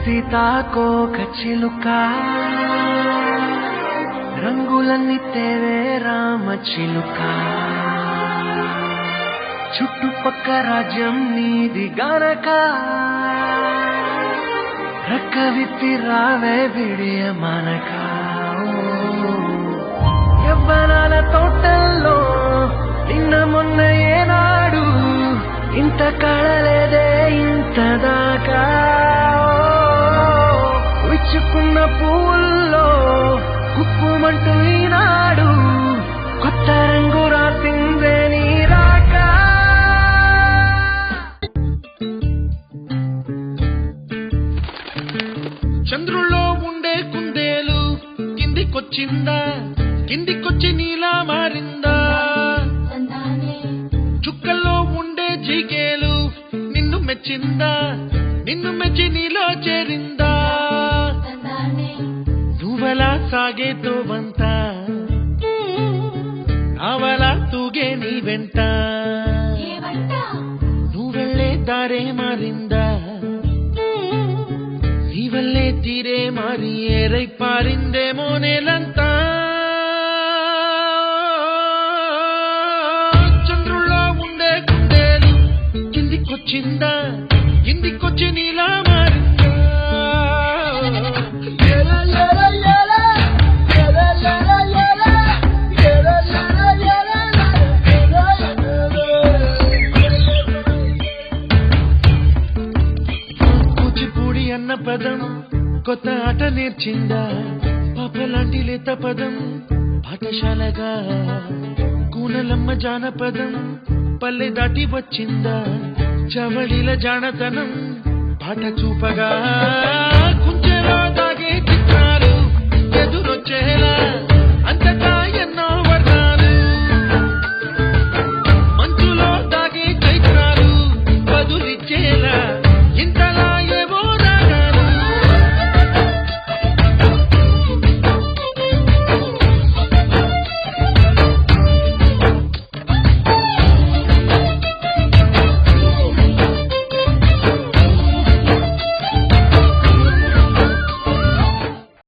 సీతాకోక చిలుక రంగులన్నీ తేవే రామ చిలుక చుట్టుపక్క రాజ్యం నీది గనక రక్క విప్పి రావే విడియ మనక యవ్వనాల తోటల్లో నిన్న మొన్న ఏనాడు ఇంత కళలేదే ఇంత దాకా విచ్చుకున్న పూల్లో కుప్పుమంటూ ఈనాడు కొత్త రంగు రాసిందే నీ రాక చంద్రుల్లో ఉండే కుందేలు కిందికొచ్చిందా కిందికొచ్చి నీలా మారిందా చుక్కల్లో ఉండే జిగేలు నిన్ను మెచ్చిందా నిన్ను మెచ్చి నీలో చేరిందా నువ్వలా సాగే తోవంత నావలా తూగే నీ వెంట నువ్వెళ్ళే దారే మారిందా నీ వల్లే తీరే మారి ఏరై పారిందేమో నేలంతా చంద్రుల్లో ఉండే కుందేలు కిందికొచ్చిందా కిందికొచ్చి నీలా మారిందా కూచిపూడి అన్న పదం కొత్త ఆట నేర్చిందా పాపలాంటి లేత పదం పాఠశాలగా కూనలమ్మ జానపదం పల్లె దాటి వచ్చిందా చవళిల జానతనం పాట చూపగా